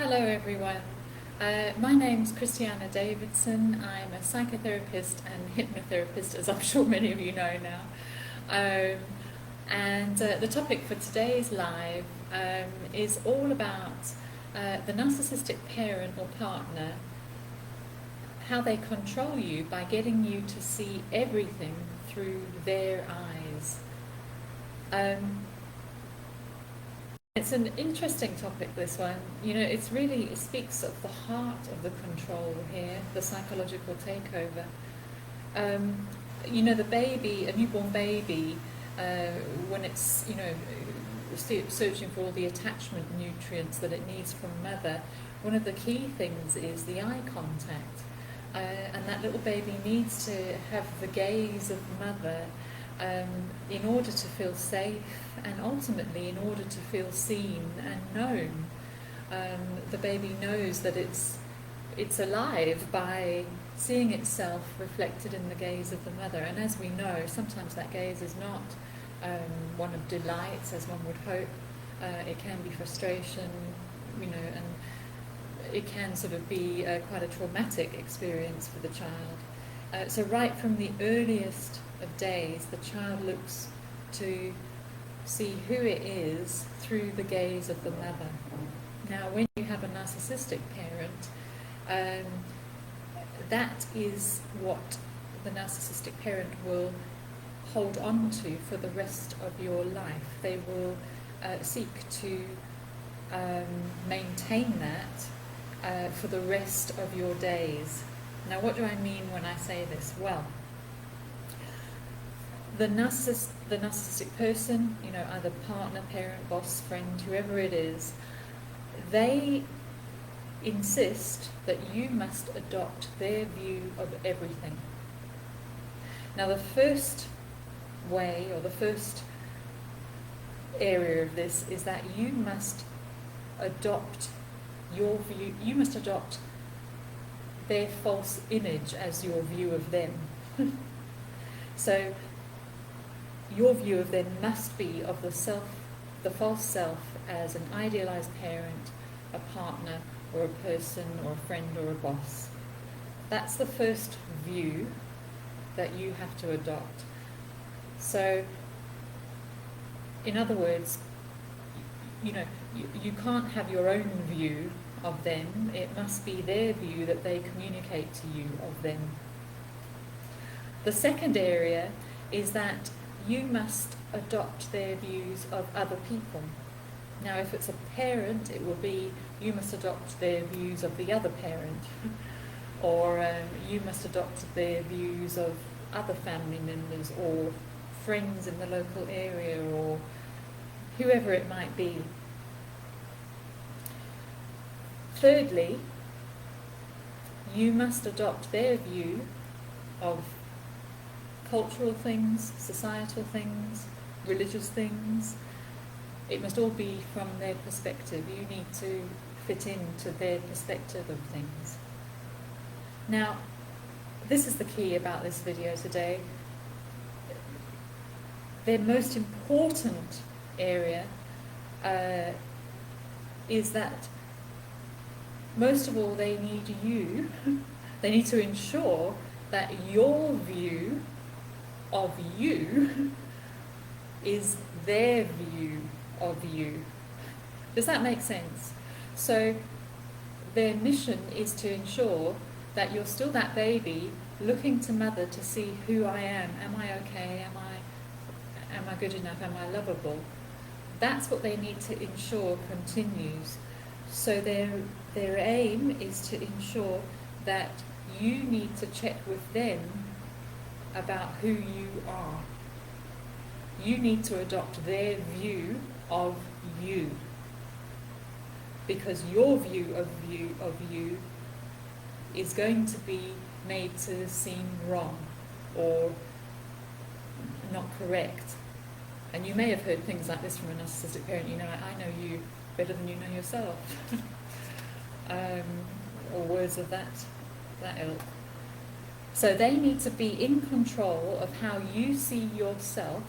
Hello everyone, my name's Christiana Davidson. I'm a psychotherapist and hypnotherapist, as I'm sure many of you know now. And the topic for today's live is all about the narcissistic parent or partner, how they control you by getting you to see everything through their eyes. It's an interesting topic, this one. You know, it speaks of the heart of the control here, the psychological takeover. The baby, a newborn baby, when it's, searching for all the attachment nutrients that it needs from mother, one of the key things is the eye contact. And that little baby needs to have the gaze of mother in order to feel safe and ultimately in order to feel seen and known. The baby knows that it's alive by seeing itself reflected in the gaze of the mother, and as we know, sometimes that gaze is not one of delight as one would hope. It can be frustration, and it can sort of be quite a traumatic experience for the child. So right from the earliest of days, the child looks to see who it is through the gaze of the mother. Now, when you have a narcissistic parent, that is what the narcissistic parent will hold on to for the rest of your life. They will seek to maintain that for the rest of your days. Now, what do I mean when I say this? Well, the narcissistic person, either partner, parent, boss, friend, whoever it is, they insist that you must adopt their view of everything. Now, the first way, or the first area of this, is that you must adopt your view, you must adopt their false image as your view of them. So your view of them must be of the false self as an idealized parent, a partner, or a person, or a friend, or a boss. That's the first view that you have to adopt. So, in other words, you can't have your own view of them. It must be their view that they communicate to you of them. The second area is that you must adopt their views of other people. Now, if it's a parent, it will be you must adopt their views of the other parent, or you must adopt their views of other family members or friends in the local area, or whoever it might be. Thirdly, you must adopt their view of cultural things, societal things, religious things. It must all be from their perspective. You need to fit into their perspective of things. Now, this is the key about this video today. Their most important area is that most of all they need to ensure that your view of you is their view of you. Does that make sense? So their mission is to ensure that you're still that baby looking to mother to see who I am. Am I okay? Am I good enough? Am I lovable? That's what they need to ensure continues. So their aim is to ensure that you need to check with them about who you are. You need to adopt their view of you, because your view of you is going to be made to seem wrong or not correct. And you may have heard things like this from a narcissistic parent. I know you better than you know yourself, or words of that ilk. So they need to be in control of how you see yourself,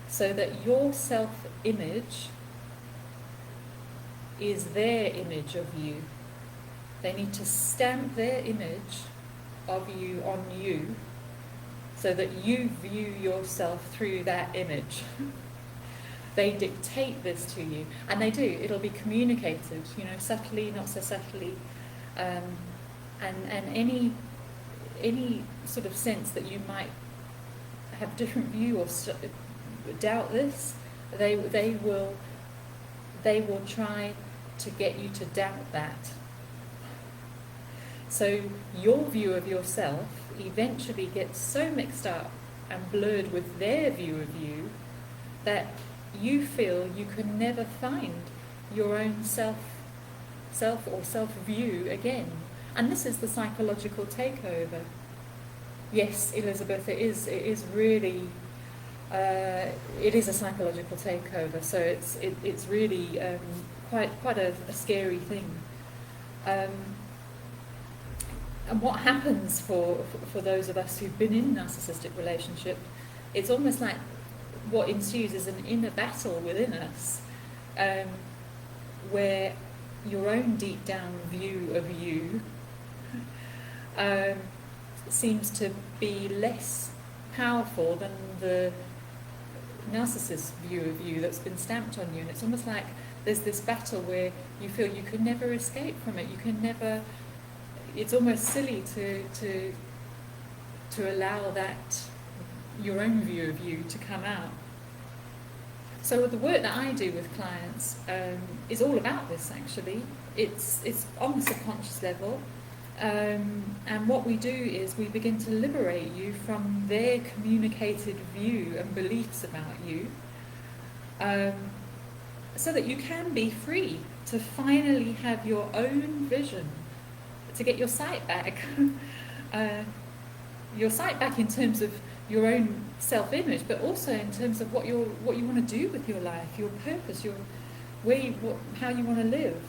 so that your self-image is their image of you. They need to stamp their image of you on you so that you view yourself through that image. They dictate this to you, and they do. It'll be communicated, subtly, not so subtly, and any sort of sense that you might have different view or doubt this, they will try to get you to doubt that. So your view of yourself eventually gets so mixed up and blurred with their view of you that you feel you can never find your own self or self-view again. And this is the psychological takeover. Yes, Elizabeth, it is really, it is a psychological takeover. So it's really quite a scary thing. And what happens for those of us who've been in narcissistic relationship, it's almost like what ensues is an inner battle within us, where your own deep down view of you seems to be less powerful than the narcissist's view of you that's been stamped on you. And it's almost like there's this battle where you feel you can never escape from it. You can never. It's almost silly to allow that your own view of you to come out. So the work that I do with clients is all about this. Actually, it's on the subconscious level, and what we do is we begin to liberate you from their communicated view and beliefs about you, so that you can be free to finally have your own vision, to get your sight back. Your sight back in terms of your own self-image, but also in terms of what you want to do with your life, your purpose, how you want to live.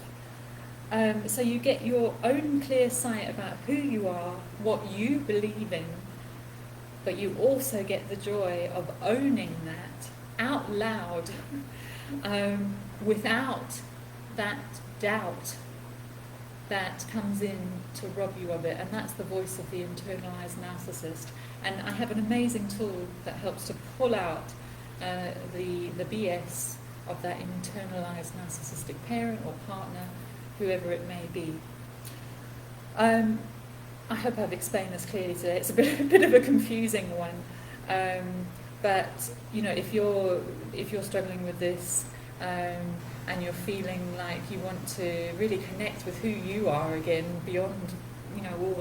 So you get your own clear sight about who you are, what you believe in, but you also get the joy of owning that out loud, without that doubt that comes in to rob you of it. And that's the voice of the internalized narcissist. And I have an amazing tool that helps to pull out the BS of that internalized narcissistic parent or partner, whoever it may be. I hope I've explained this clearly today. It's a bit of a confusing one, but if you're struggling with this, and you're feeling like you want to really connect with who you are again, beyond all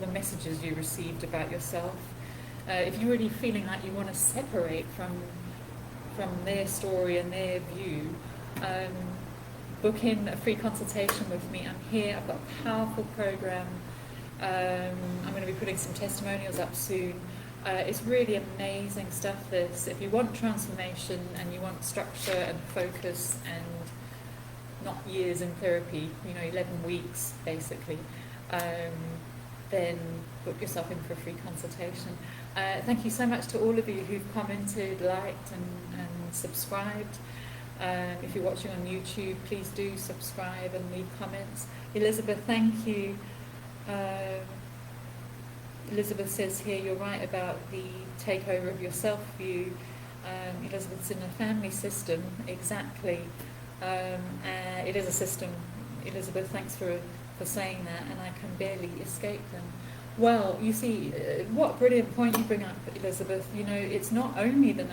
the messages you received about yourself, if you're really feeling like you want to separate from their story and their view, book in a free consultation with me. I'm here. I've got a powerful program. I'm going to be putting some testimonials up soon. It's really amazing stuff, this. If you want transformation and you want structure and focus and not years in therapy, 11 weeks basically, then book yourself in for a free consultation. Thank you so much to all of you who've commented, liked and subscribed. If you're watching on YouTube, please do subscribe and leave comments. Elizabeth, thank you. Elizabeth says here, you're right about the takeover of your self-view. Elizabeth's in a family system, exactly. It is a system. Elizabeth, thanks for saying that, and I can barely escape them. Well, you see, what a brilliant point you bring up, Elizabeth. It's not only the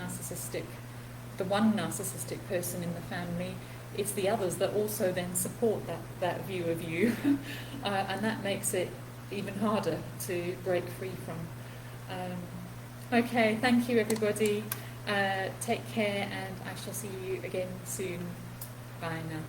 one narcissistic person in the family, it's the others that also then support that view of you, and that makes it even harder to break free from. Okay, thank you everybody. Take care, and I shall see you again soon. Bye now.